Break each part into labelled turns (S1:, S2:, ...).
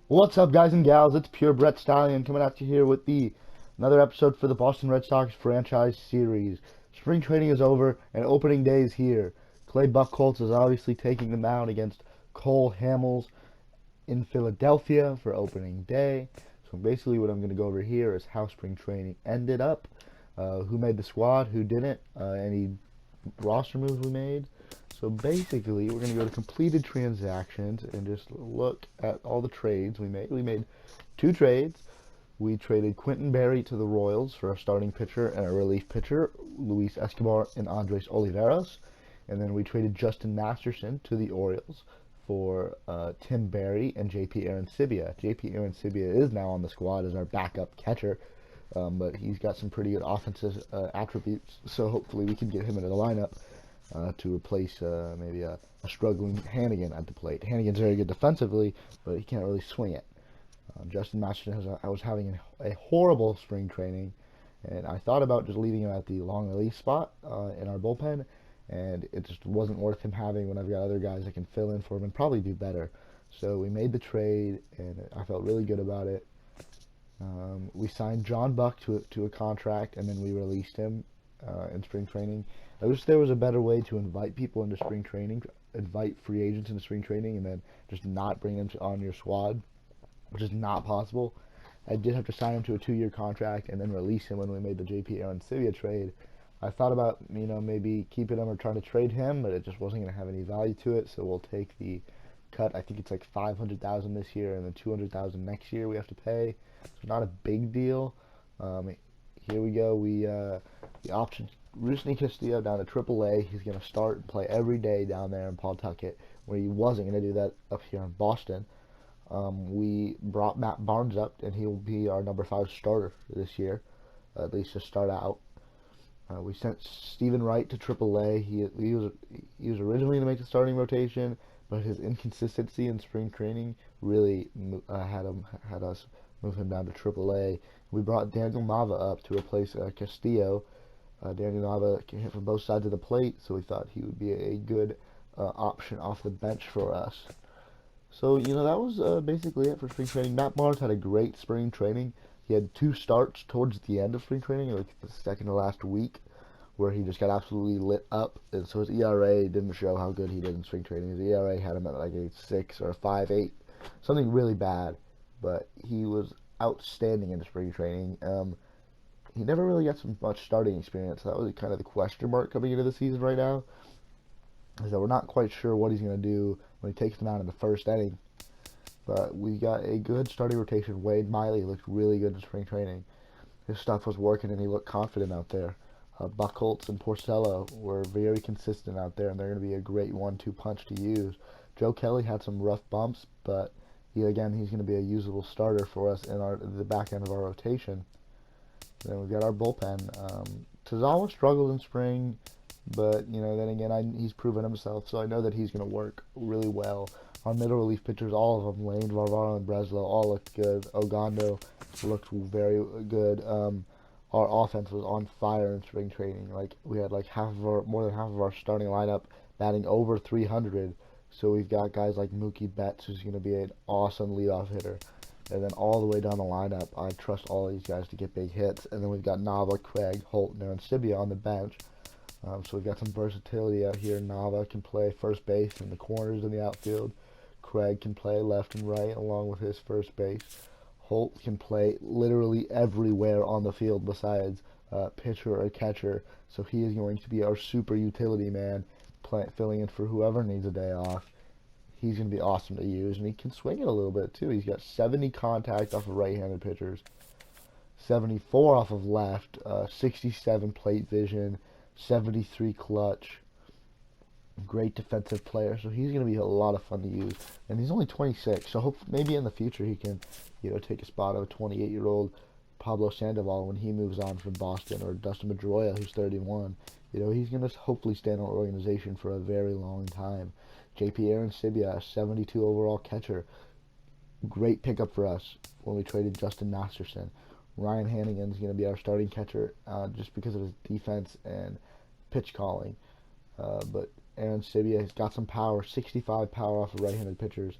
S1: What's up, guys and gals? It's Pure Brett Stallion coming at you here with another episode for the Boston Red Sox Franchise series. Spring training is over and opening day is here. Clay Buchholz is obviously taking the mound against Cole Hamels in Philadelphia for opening day. So basically what I'm going to go over here is how spring training ended up, who made the squad, who didn't, any roster moves we made. So basically, we're going to go to completed transactions and just look at all the trades we made. We made two trades. We traded Quentin Berry to the Royals for a starting pitcher and a relief pitcher, Luis Escobar and Andres Oliveros. And then we traded Justin Masterson to the Orioles for Tim Berry and JP Arancibia. JP Arancibia is now on the squad as our backup catcher, but he's got some pretty good offensive attributes, so hopefully we can get him into the lineup to replace maybe a struggling Hannigan at the plate. Hannigan's very good defensively, but he can't really swing it. Justin Masterson I was having a horrible spring training, and I thought about just leaving him at the long relief spot in our bullpen, and it just wasn't worth him having when I've got other guys that can fill in for him and probably do better. So we made the trade, and I felt really good about it. We signed John Buck to a contract, and then we released him in spring training. I wish there was a better way to invite people into spring training, invite free agents into spring training, and then just not bring them on your squad, which is not possible. I did have to sign him to a 2-year contract and then release him when we made the JP Arancibia trade. I thought about, maybe keeping him or trying to trade him, but it just wasn't going to have any value to it, so we'll take the cut. I think it's like $500,000 this year and then $200,000 next year we have to pay. So not a big deal. Here we go. The option Rusney Castillo down to AAA. He's going to start and play every day down there in Pawtucket, where he wasn't going to do that up here in Boston. We brought Matt Barnes up, and he will be our number 5 starter this year, at least to start out. We sent Stephen Wright to AAA. He was originally going to make the starting rotation, but his inconsistency in spring training really had us move him down to AAA. We brought Daniel Nava up to replace Castillo. Daniel Nava can hit from both sides of the plate, so we thought he would be a good option off the bench for us. So, that was basically it for spring training. Matt Barnes had a great spring training. He had 2 starts towards the end of spring training, like the second to last week, where he just got absolutely lit up. And so his ERA didn't show how good he did in spring training. His ERA had him at like a 6 or a 5.8, something really bad. But he was outstanding in spring training. He never really got some much starting experience. So that was kind of the question mark coming into the season right now, is that we're not quite sure what he's going to do when he takes them out in the first inning. But we got a good starting rotation. Wade Miley looked really good in spring training. His stuff was working, and he looked confident out there. Buchholz and Porcello were very consistent out there, and they're going to be a great 1-2 punch to use. Joe Kelly had some rough bumps, but he's going to be a usable starter for us in the back end of our rotation. Then we've got our bullpen. Tazawa struggled in spring, but then again, he's proven himself, so I know that he's going to work really well. Our middle relief pitchers, all of them, Lane, Varvaro, and Breslow, all looked good. Ogando looked very good. Our offense was on fire in spring training. Like, we had more than half of our starting lineup batting over 300. So we've got guys like Mookie Betts, who's going to be an awesome leadoff hitter. And then all the way down the lineup, I trust all these guys to get big hits. And then we've got Nava, Craig, Holt, and Arancibia on the bench. So we've got some versatility out here. Nava can play first base in the corners in the outfield. Craig can play left and right along with his first base. Holt can play literally everywhere on the field besides pitcher or catcher. So he is going to be our super utility man, filling in for whoever needs a day off. He's going to be awesome to use, and he can swing it a little bit too. He's got 70 contact off of right-handed pitchers, 74 off of left, 67 plate vision, 73 clutch. Great defensive player, so he's going to be a lot of fun to use. And he's only 26, so maybe in the future he can, take a spot of a 28-year-old Pablo Sandoval when he moves on from Boston, or Dustin Pedroia, who's 31. He's going to hopefully stay in our organization for a very long time. JP Arancibia, 72 overall catcher. Great pickup for us when we traded Justin Masterson. Ryan Hannigan's going to be our starting catcher just because of his defense and pitch calling. But Arancibia has got some power, 65 power off of right-handed pitchers,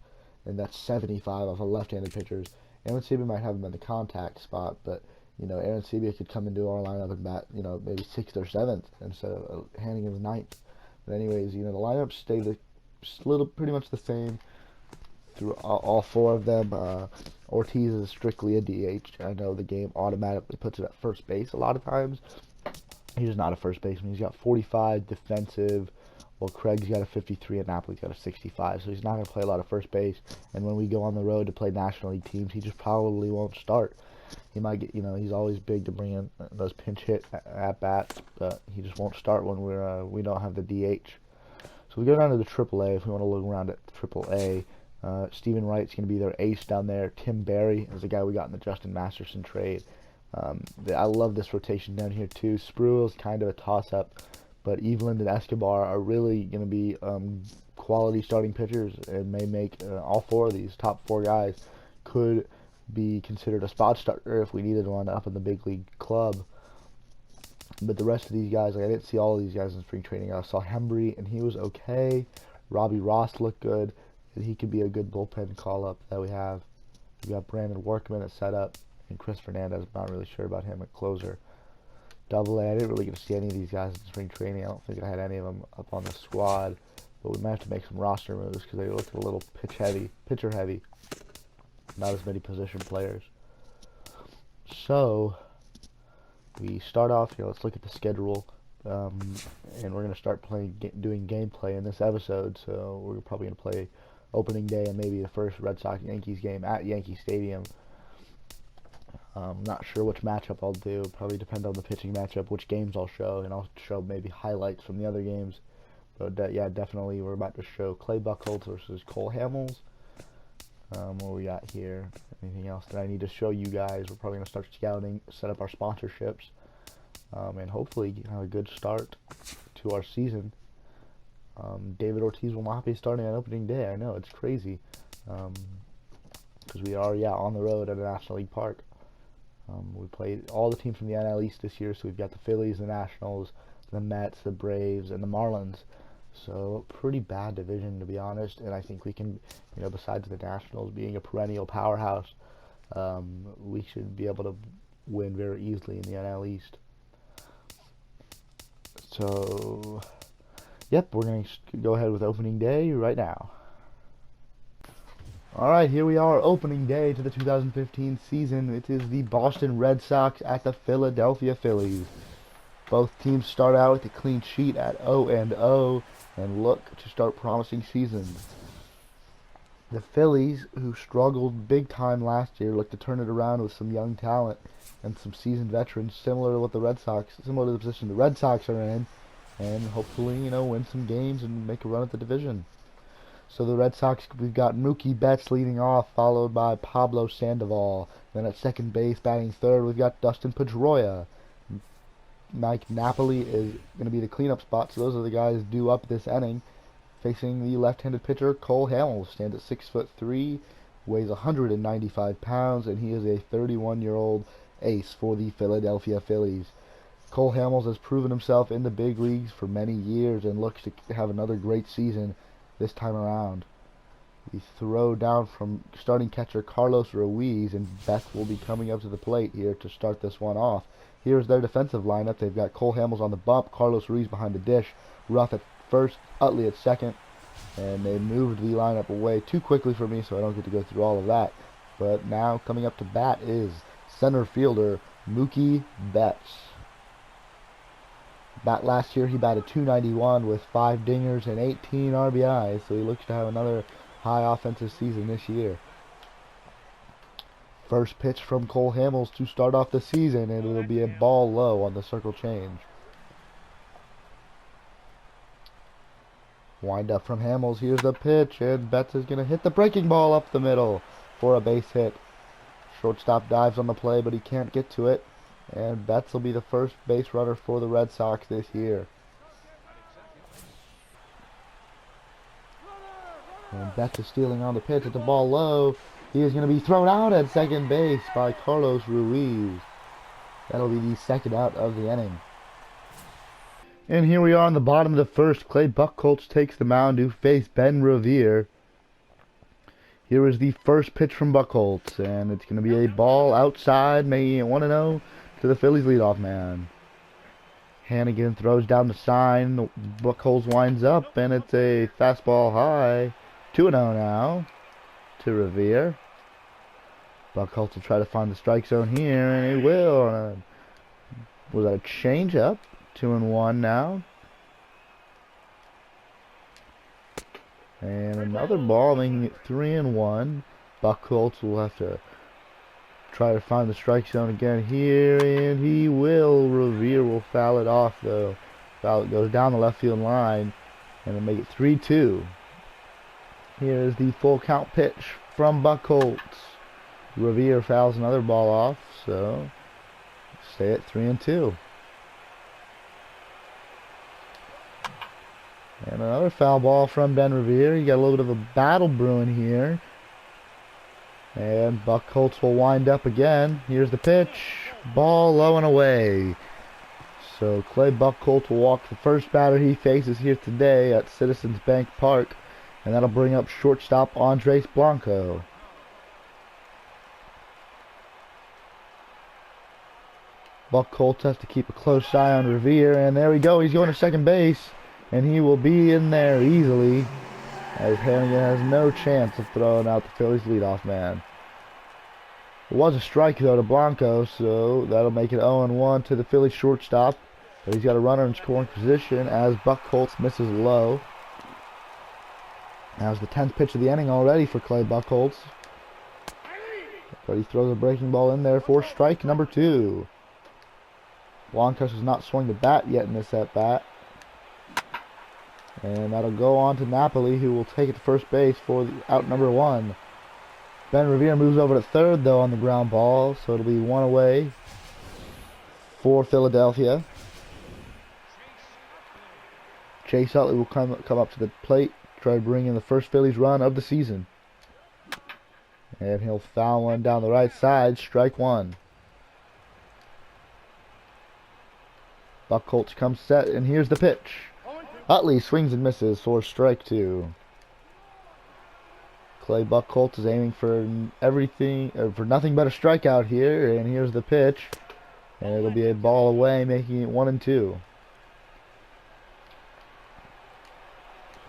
S1: and that's 75 off of left-handed pitchers. Aaron Sebia might have him in the contact spot, but Aaron Sebia could come into our lineup and bat, maybe 6th or 7th instead of handing him 9th. But anyways, the lineups stay pretty much the same through all 4 of them. Ortiz is strictly a DH. I know the game automatically puts him at first base a lot of times. He's not a first baseman. He's got 45 defensive. Well, Craig's got a 53 and Napoli's got a 65, so he's not going to play a lot of first base. And when we go on the road to play National League teams, he just probably won't start. He might get, he's always big to bring in those pinch hit at bats, but he just won't start when we don't have the DH. So we go down to the AAA if we want to look around at AAA. Stephen Wright's going to be their ace down there. Tim Berry is the guy we got in the Justin Masterson trade. I love this rotation down here too. Spruill's kind of a toss-up, but Eveland and Escobar are really going to be quality starting pitchers and may make all 4 of these top 4 guys could be considered a spot starter if we needed one up in the big league club. But the rest of these guys, I didn't see all of these guys in spring training. I saw Hembry, and he was okay. Robbie Ross looked good. He could be a good bullpen call-up that we have. We got Brandon Workman at setup, and Chris Fernandez. I'm not really sure about him at closer. Double-A, I didn't really get to see any of these guys in spring training. I don't think I had any of them up on the squad, but we might have to make some roster moves because they looked a little pitcher heavy. Not as many position players. So we start off here. Let's look at the schedule, and we're gonna start doing gameplay in this episode. So we're probably gonna play opening day and maybe the first Red Sox Yankees game at Yankee Stadium. Not sure which matchup I'll do. Probably depend on the pitching matchup, which games I'll show, and I'll show maybe highlights from the other games. But yeah, definitely we're about to show Clay Buchholz versus Cole Hamels. What we got here? Anything else that I need to show you guys? We're probably gonna start scouting, set up our sponsorships, and hopefully have a good start to our season. David Ortiz will not be starting on opening day. I know, it's crazy, because we are on the road at a National League park. We played all the teams from the NL East this year, so we've got the Phillies, the Nationals, the Mets, the Braves, and the Marlins. So pretty bad division, to be honest, and I think we can, besides the Nationals being a perennial powerhouse, we should be able to win very easily in the NL East. So, yep, we're going to go ahead with opening day right now. Alright, here we are, opening day to the 2015 season. It is the Boston Red Sox at the Philadelphia Phillies. Both teams start out with a clean sheet at 0-0 and look to start promising seasons. The Phillies, who struggled big time last year, look to turn it around with some young talent and some seasoned veterans, similar to the position the Red Sox are in, and hopefully, win some games and make a run at the division. So the Red Sox, we've got Mookie Betts leading off, followed by Pablo Sandoval. Then at second base, batting third, we've got Dustin Pedroia. Mike Napoli is going to be the cleanup spot, so those are the guys due up this inning. Facing the left-handed pitcher, Cole Hamels, stands at 6'3", weighs 195 pounds, and he is a 31-year-old ace for the Philadelphia Phillies. Cole Hamels has proven himself in the big leagues for many years and looks to have another great season this time around. We throw down from starting catcher Carlos Ruiz, and Betts will be coming up to the plate here to start this one off. Here's their defensive lineup. They've got Cole Hamels on the bump, Carlos Ruiz behind the dish, Ruff at first, Utley at second, and they moved the lineup away too quickly for me, so I don't get to go through all of that. But now coming up to bat is center fielder Mookie Betts. Last year he batted .291 with 5 dingers and 18 RBIs, so he looks to have another high offensive season this year. First pitch from Cole Hamels to start off the season, and it'll be a ball low on the circle change. Wind up from Hamels, here's the pitch, and Betts is going to hit the breaking ball up the middle for a base hit. Shortstop dives on the play, but he can't get to it. And Betts will be the first base runner for the Red Sox this year. And Betts is stealing on the pitch at the ball low. He is going to be thrown out at second base by Carlos Ruiz. That'll be the second out of the inning. And here we are on the bottom of the first. Clay Buchholz takes the mound to face Ben Revere. Here is the first pitch from Buchholz, and it's going to be a ball outside, making it 1-0 to the Phillies leadoff man. Hannigan throws down the sign. Buchholz winds up, and it's a fastball high. 2-0 now to Revere. Buchholz will try to find the strike zone here, and he will. Was that a change-up? 2-1 now. And another ball, making it 3-1. Buchholz will have to try to find the strike zone again here, and he will. Revere will foul it off, though. Foul it goes down the left field line, and it'll make it 3-2. Here is the full count pitch from Buchholz. Revere fouls another ball off, so stay at 3-2. And another foul ball from Ben Revere. You got a little bit of a battle brewing here. And Buchholz will wind up again. Here's the pitch. Ball low and away. So Clay Buchholz will walk the first batter he faces here today at Citizens Bank Park. And that'll bring up shortstop Andres Blanco. Buchholz has to keep a close eye on Revere. And there we go. He's going to second base. And he will be in there easily, as Hannigan has no chance of throwing out the Phillies leadoff man. It was a strike, though, to Blanco, so that'll make it 0-1 to the Phillies shortstop. But he's got a runner in scoring position as Buchholz misses low. That was the 10th pitch of the inning already for Clay Buchholz. But he throws a breaking ball in there for strike number 2. Blanco has not swung the bat yet in this at-bat. And that'll go on to Napoli, who will take it to first base for out number 1. Ben Revere moves over to third, though, on the ground ball, so it'll be 1 away for Philadelphia. Chase Utley will come up to the plate, try to bring in the first Phillies run of the season. And he'll foul one down the right side, strike 1. Buchholz comes set, and here's the pitch. Utley swings and misses for strike 2. Clay Buchholz is aiming for nothing but a strikeout here, and here's the pitch, and it'll be a ball away, making it 1-2.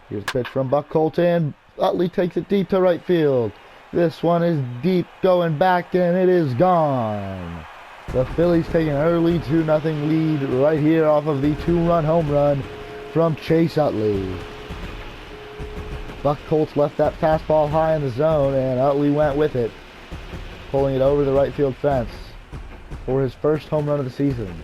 S1: Here's the pitch from Buchholz, and Utley takes it deep to right field. This one is deep, going back, and it is gone. The Phillies take an early 2-0 lead right here off of the 2-run home run from Chase Utley. Buchholz left that fastball high in the zone, and Utley went with it, pulling it over the right field fence for his first home run of the season.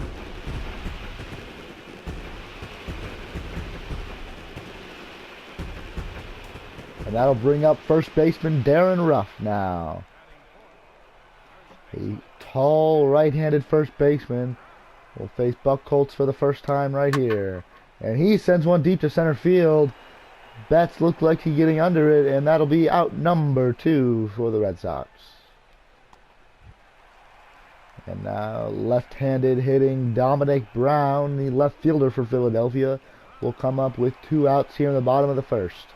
S1: And that'll bring up first baseman Darren Ruff now. A tall right-handed first baseman will face Buchholz for the first time right here. And he sends one deep to center field. Betts looked like he's getting under it, and that'll be out number 2 for the Red Sox. And now left-handed hitting Dominic Brown, the left fielder for Philadelphia, will come up with 2 outs here in the bottom of the first.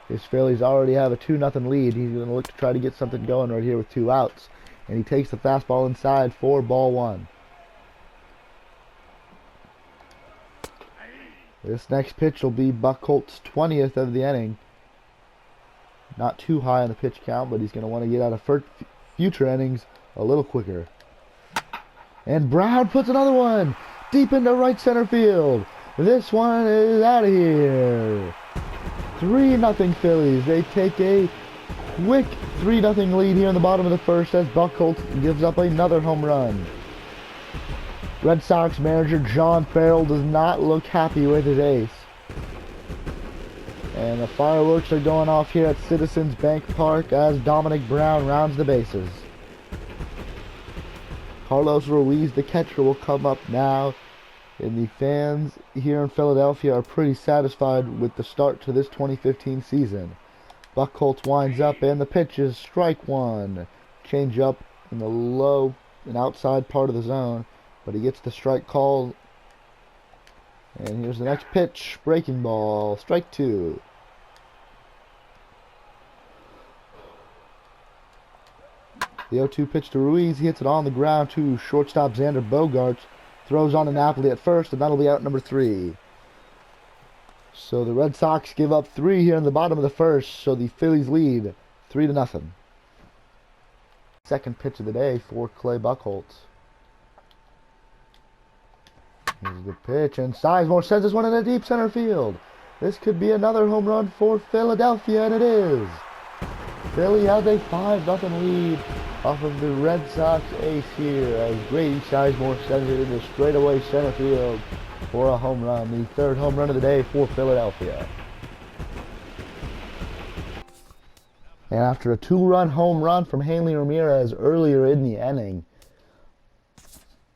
S1: His Phillies already have a 2-0 lead. He's going to look to try to get something going right here with 2 outs. And he takes the fastball inside for ball 1. This next pitch will be Buchholz's 20th of the inning. Not too high on the pitch count, but he's going to want to get out of future innings a little quicker. And Brown puts another one deep into right center field. This one is out of here. 3-0 Phillies. They take a quick 3-0 lead here in the bottom of the first as Buchholz gives up another home run. Red Sox manager John Farrell does not look happy with his ace. And the fireworks are going off here at Citizens Bank Park as Dominic Brown rounds the bases. Carlos Ruiz, the catcher, will come up now. And the fans here in Philadelphia are pretty satisfied with the start to this 2015 season. Buchholz winds up, and the pitch is strike 1. Change up in the low and outside part of the zone. But he gets the strike call. And here's the next pitch. Breaking ball. Strike 2. The 0-2 pitch to Ruiz. He hits it on the ground to shortstop Xander Bogaerts. Throws on to Napoli at first, and that'll be out number 3. So the Red Sox give up 3 here in the bottom of the first, so the Phillies lead 3-0. Second pitch of the day for Clay Buchholz. Here's the pitch, and Sizemore sends this one in a deep center field. This could be another home run for Philadelphia, and it is. Philly has a 5-0 lead off of the Red Sox ace here as Grady Sizemore sends it into straightaway center field for a home run. The 3rd home run of the day for Philadelphia. And after a 2-run home run from Hanley Ramirez earlier in the inning,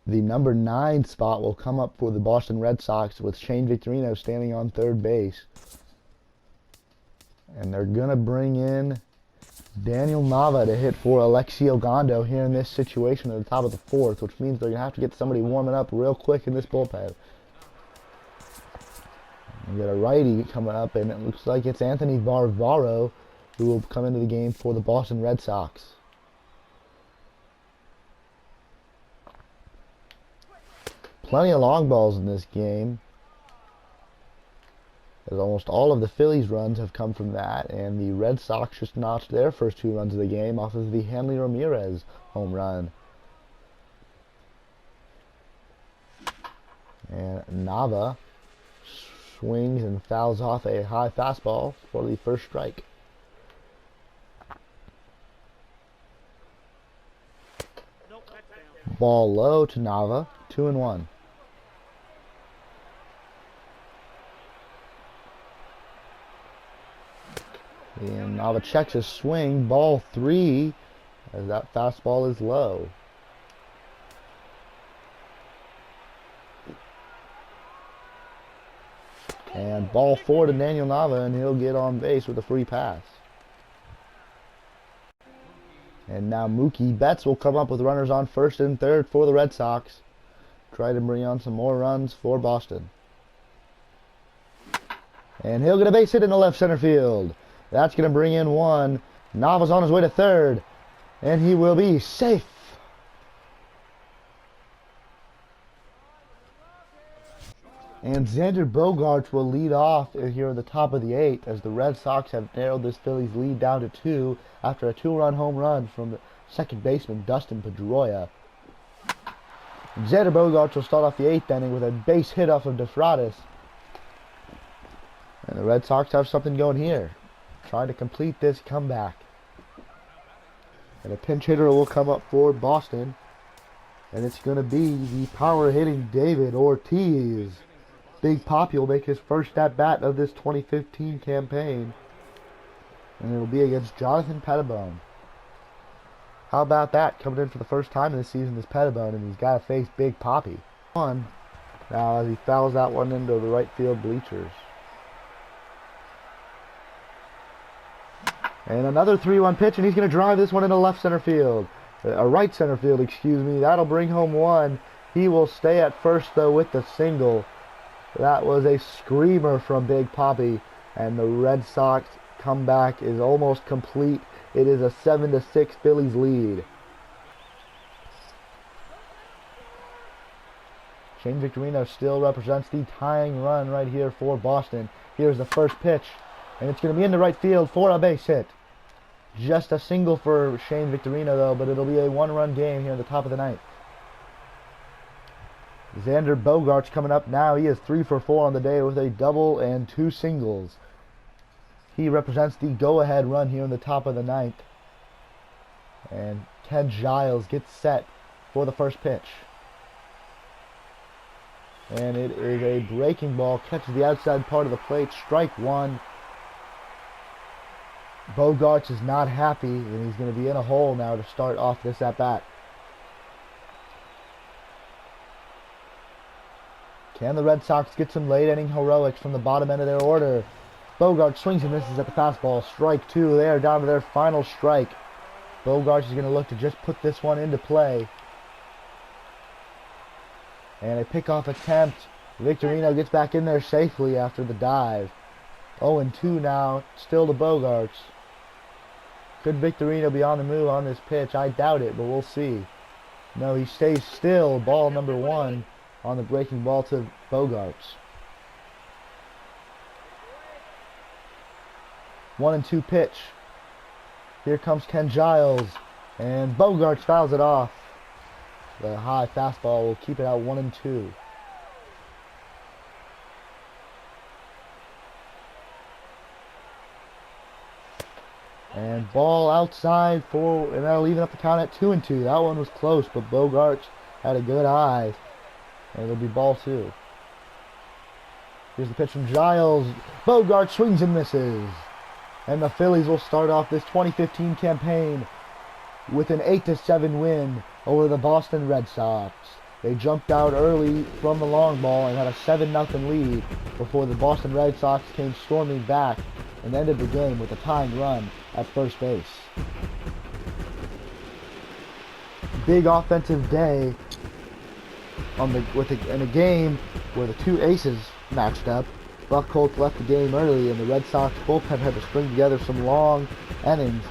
S1: the number 9 spot will come up for the Boston Red Sox with Shane Victorino standing on third base. And they're going to bring in Daniel Nava to hit for Alexi Ogando here in this situation at the top of the 4th, which means they're going to have to get somebody warming up real quick in this bullpen. We got a righty coming up, and it looks like it's Anthony Varvaro who will come into the game for the Boston Red Sox. Plenty of long balls in this game, as almost all of the Phillies' runs have come from that, and the Red Sox just notched their first 2 runs of the game off of the Hanley Ramirez home run. And Nava swings and fouls off a high fastball for the first strike. Ball low to Nava, 2-1. And Nava checks his swing, ball 3, as that fastball is low. And ball 4 to Daniel Nava, and he'll get on base with a free pass. And now Mookie Betts will come up with runners on first and third for the Red Sox. Try to bring on some more runs for Boston. And he'll get a base hit in the left center field. That's going to bring in 1. Nava's on his way to third, and he will be safe. And Xander Bogaerts will lead off here at the top of the 8th as the Red Sox have narrowed this Phillies lead down to 2 after a 2-run home run from the second baseman Dustin Pedroia. Xander Bogaerts will start off the 8th inning with a base hit off of DeFratis. And the Red Sox have something going here, trying to complete this comeback. And a pinch hitter will come up for Boston, and it's going to be the power-hitting David Ortiz. Big Poppy will make his first at-bat of this 2015 campaign, and it'll be against Jonathan Pettibone. How about that? Coming in for the first time in this season is Pettibone, and he's got to face Big Poppy. Now as he fouls that one into the right field bleachers. And another 3-1 pitch, and he's going to drive this one into left center field. Right center field, excuse me. That'll bring home 1. He will stay at first, though, with the single. That was a screamer from Big Poppy, and the Red Sox comeback is almost complete. It is a 7-6 Phillies lead. Shane Victorino still represents the tying run right here for Boston. Here's the first pitch, and it's going to be in the right field for a base hit. Just a single for Shane Victorino, though, but it'll be a 1-run game here at the top of the 9th. Xander Bogaerts coming up now. He is 3 for 4 on the day with a double and 2 singles. He represents the go-ahead run here in the top of the 9th. And Ken Giles gets set for the first pitch. And it is a breaking ball. Catches the outside part of the plate. Strike 1. Bogaerts is not happy, and he's going to be in a hole now to start off this at-bat. Can the Red Sox get some late-inning heroics from the bottom end of their order? Bogaerts swings and misses at the fastball. Strike 2. They are down to their final strike. Bogaerts is going to look to just put this one into play. And a pickoff attempt. Victorino gets back in there safely after the dive. 0-2 now, still to Bogaerts. Could Victorino be on the move on this pitch? I doubt it, but we'll see. No, he stays still. Ball number 1 on the breaking ball to Bogarts. 1-2 pitch. Here comes Ken Giles, and Bogarts fouls it off. The high fastball will keep it out 1-2. And ball outside and that'll even up the count at 2-2. That one was close, but Bogarts had a good eye. And it'll be ball 2. Here's the pitch from Giles. Bogarts swings and misses. And the Phillies will start off this 2015 campaign with an 8-7 win over the Boston Red Sox. They jumped out early from the long ball and had a 7-0 lead before the Boston Red Sox came storming back and ended the game with a tying run at first base. Big offensive day in a game where the two aces matched up. Buchholz left the game early, and the Red Sox bullpen had to string together some long innings,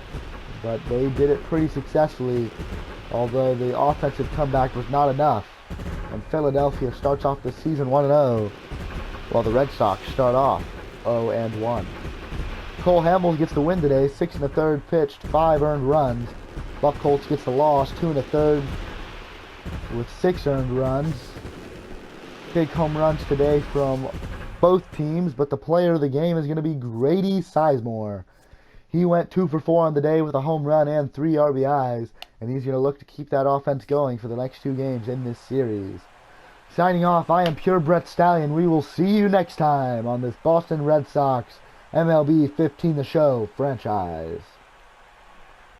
S1: but they did it pretty successfully, although the offensive comeback was not enough. And Philadelphia starts off the season 1-0, while the Red Sox start off 0-1. Cole Hamels gets the win today, 6 1/3 pitched, 5 earned runs. Buchholz gets the loss, 2 1/3 with 6 earned runs. Big home runs today from both teams, but the player of the game is going to be Grady Sizemore. He went 2 for 4 on the day with a home run and 3 RBIs, and he's going to look to keep that offense going for the next 2 games in this series. Signing off, I am Pure Brett Stallion. We will see you next time on this Boston Red Sox MLB 15 The Show franchise.